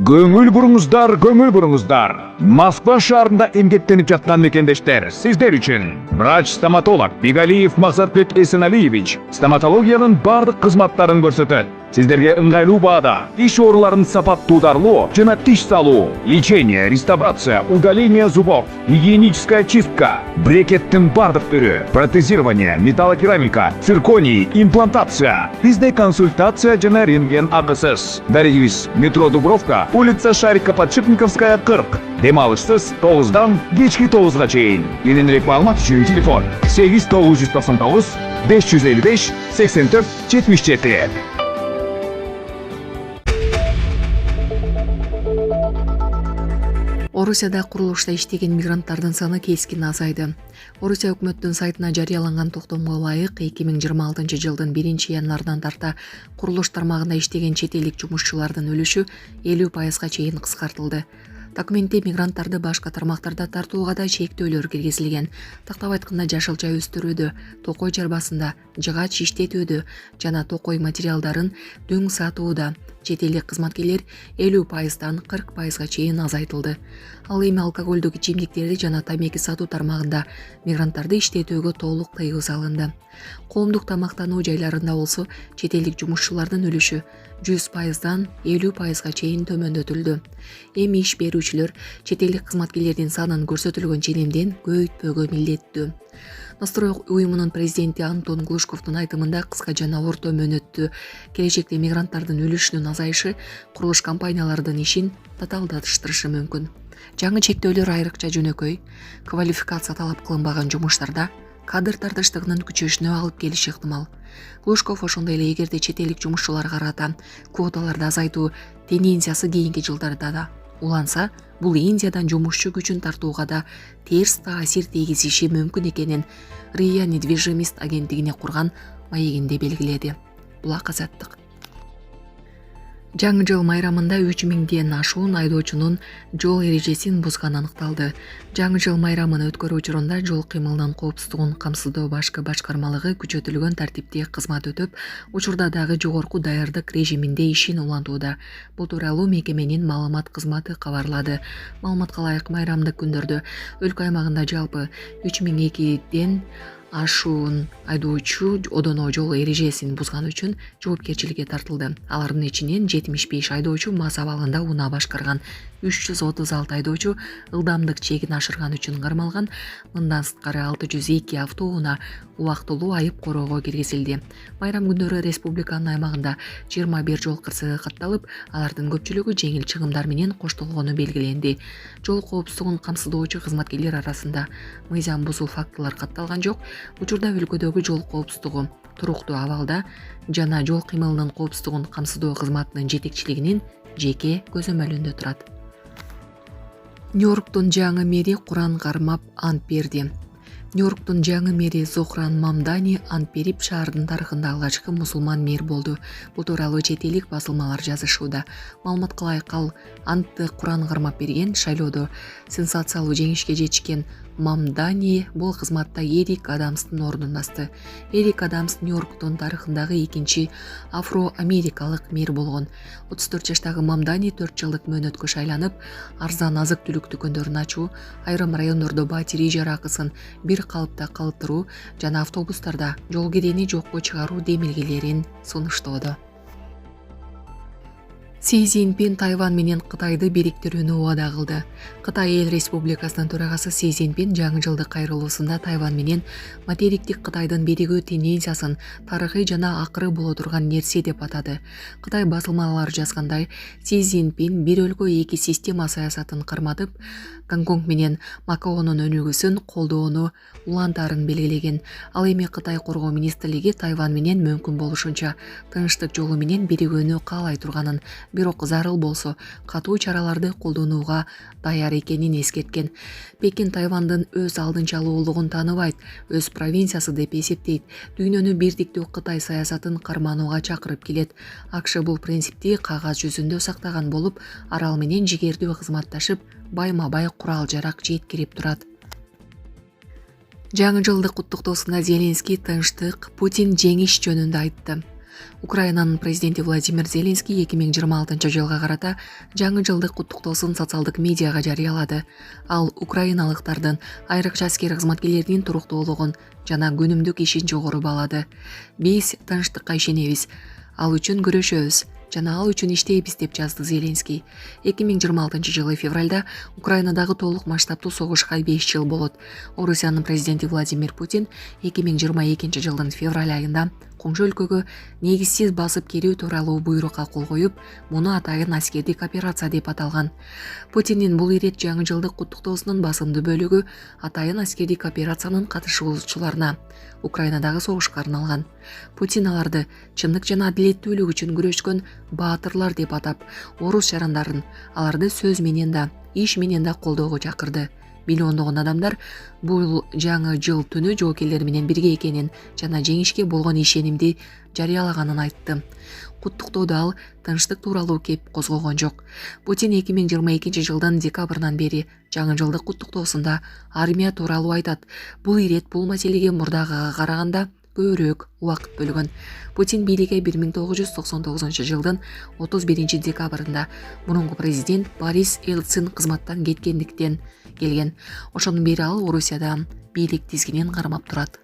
Көңүл буруңуздар. Москва шаарында эмгектенип жаткан мекендештер, сиздер үчүн врач-стоматолог Бигалиев Максатбек Эсеналиевич стоматологиянын бардык кызматтарын көрсөтөт. Сиздерге ыңгайлуу баада тиш ооруларын сапаттуударлоо жана тиш салуу, лечение, реставрация, удаление зубов, гигиеническая чистка, брекеттин бардык түрү, протезирование, металлокерамика, цирконий, имплантация. Бизде консультация жана рентген акысыз. Дарегибиз: метро Дубровка, улица Шарика-Подшипниковская, 40. Дем алышсыз 9-дан кечки 9-га чейин. Кененирээк маалымат үчүн телефон 8999 555 84 77. Орусияда курулушта иштеген мигранттардын саны кескин азайды. Орусия өкмөттүн сайтына жарыяланган токтомго ылайык 2026 жылдын 1-январынан тарта курулуш тармагында иштеген чет элдик жумушчулардын үлүшү 50%га чейин кыскартылды. Документте мигранттарды башка тармактарда тартууга да чектөөлөр киргизилген. Тактап айтканда жашылча өстүрүүдө, токой чарбасында, жыгач иштетүүдө жана токой материалдарын дөң сатууда чет элдик кызматкерлер 50%дан 40%га чейин азайтылды. Ал эми алкоголдук ичимдиктерди жана тамеки сатуу тармагында мигранттарды иштетүүгө толук тыюу салынды. Коомдук тамактануу жайларында болсо чет элдик жумушчулардын үлүшү 100%дан 50%га чейин төмөндөтүлдү. Эми иш берүүчүлөр чет элдик кызматкерлердин санын көрсөтүлгөн ченемден көбөйтпөөгө милдеттүү. Настрой уюмунун президенти Антон Глушковдун айтымында кыска жана орто мөөнөттүү келечекте мигранттардын үлүшүнүн азайышы курулуш компаниялардын ишин татаалдаштырышы мүмкүн. Жаңы чектөөлөр айрыкча жөнөкөй, квалификация талап кылынбаган жумуштарда кадр тартыштыгынын күчөшүнө алып келиши ыктымал. Глушков ошондой эле эгерде чет элдик жумушчуларга карата квоталарды азайтуу тенденциясы кийинки жылдарда да уланса, бул Индиядан жумушчу күчүн тартууга да терс таасир тийгизиши мүмкүн экенин РИА недвижимость агенттигине курган маегинде белгиледи. Булак Азаттык. Жаңы жыл майрамында 3000ден ашуун айдоочунун жол эрежесин бузганы аныкталды. Жаңы жыл майрамын өткөрүү учурунда жол кыймылынын коопсуздугун камсыздоо башкы башкармалыгы күчөтүлгөн тартипте кызмат өтөп, учурда дагы жогорку даярдык режиминде ишин улантууда. Бул тууралуу мекеменин маалымат кызматы кабарлады. Маалыматка ылайык майрамдык күндөрдө өлкө аймагында жалпы 3002ден ашуун айдоочу одоно жол эрежесин бузган үчүн жоопкерчиликке тартылды. Алардын ичинен 75 айдоочу мас абалында унаа башкарган, 336 айдоочу ылдамдык чегин ашырган үчүн кармалган, мындан сырткары 602 автоунаа убактылуу айып короого киргизилди. Майрам күндөрү республиканын аймагында 21 жол кырсыгы катталып, алардын көпчүлүгү жеңил чыгымдар менен коштолгону белгиленди. Жол коопсуздугун камсыздоочу кызматкерлер арасында мыйзам бузуу фактылар катталган жок. Учурда өлкөдөгү жол коопсуздугу туруктуу абалда жана жол кыймылынын коопсуздугун камсыздоо кызматынын жетекчилигинин жеке көзөмөлүндө турат. Нью-Йорктун жаңы мэри Куран кармап ант берди. Нью-Йорктун жаңы мэри Зохран Мамдани ант берип, шаардын тарыхында алгачкы мусулман мэр болду. Бул тууралуу чет элдик басылмалар жазышууда. Маалыматка ылайык ал антты Куран кармап берген, шайлоодо сенсациялуу жеңишке жетишкен Мамдани бул кызматта Эрик Адамстын ордун басты. Эрик Адамс Нью-Йорктун тарыхындагы экинчи афро-америкалык мэр болгон. 34 жаштагы Мамдани 4 жылдык мөөнөткө шайланып, арзан азык-түлүк дүкөндөрүн ачуу, айрым райондордо батир ижара акысын бир калыпта калтыруу жана автобустарда жол киреени жокко чыгаруу демилгелерин сунуштоодо. Си Цзиньпин Тайвань менен Кытайды бириктирүүнү убада кылды. Кытай эл республикасынын төрагасы Си Цзиньпин жаңы жылдык кайрылуусунда Тайвань менен материктик Кытайдын биригүү тенденциясын тарыхый жана акыры боло турган нерсе деп атады. Кытай басылмалары жазгандай, Си Цзиньпин бир өлкө эки система саясатын карматып, Гонконг менен Макаонун өнүгүүсүн колдоону улантаарын белгилеген. Ал эми Кытай коргоо министрлиги Тайвань менен мүмкүн болушунча тынчтык жолу менен биригүүнү каалай турганын, бирок зарыл болсо катуу чараларды колдонууга даяр экенин эскерткен. Пекин Тайвандын өз алдынчалуулугун тааныбайт, өз провинциясы деп эсептейт, дүйнөнү бирдиктүү Кытай саясатын карманууга чакырып келет. АКШ бул принципти кагаз жүзүндө сактаган болуп, арал менен жигердүү кызматташып, байма-бай курал-жарак жеткирип турат. Жаңы жылдык куттуктоосунда Зеленский тынчтык, Путин жеңиш жөнүндө айтты. Украинанын президенти Владимир Зеленский 2026 жылга карата жаңы жылдык куттуктоосун социалдык медиага жарыялады. Ал украиналыктардын айрыкча аскер кызматкерлеринин туруктуулугун жана күнүмдүк ишин жогору баалады. Биз тынчтыкка ишенебиз, ал үчүн күрөшөбүз жана ал үчүн иштейбиз деп жазды Зеленский. 2026 жылы февралда Украинадагы толук масштабтуу согушка 5 жыл болот. Орусиянын президенти Владимир Путин 2022 жылдын февраль айында коңшу өлкөгө негизсиз басып кирүү тууралуу буйрукка кол коюп, муну атайын аскердик операция деп аталган. Путиндин бул ирет жаңы жылдык куттуктоосунун басымдуу бөлүгү атайын аскердик операциянын катышуучуларына Украинадагы согушка арналган. Путин аларды чындык жана адилеттүүлүк үчүн күрөшкөн баатырлар деп атап, орус жарандарын аларды сөз менен да, иш менен да колдоого чакырды. Миллиондогон адамдар бул жаңы жыл түнү жоокерлер менен бирге экенин жана жеңишке болгон ишенимди жарыялаганын айтты. Куттуктоодо ал тынчтык тууралуу кеп козгогон жок. Путин 2022 жылдын декабрынан бери жаңы жылдык куттуктоосунда армия тууралуу айтат. Бул ирет бул маселеге мурдагыга караганда көбүрөөк убакыт бөлгөн. Путин бийликке 1999 жылдын 31 декабрында мурунку президент Борис Ельцин кызматтан кеткендиктен келген. Ошондон бери ал Орусияда бийлик тизгинин кармап турат.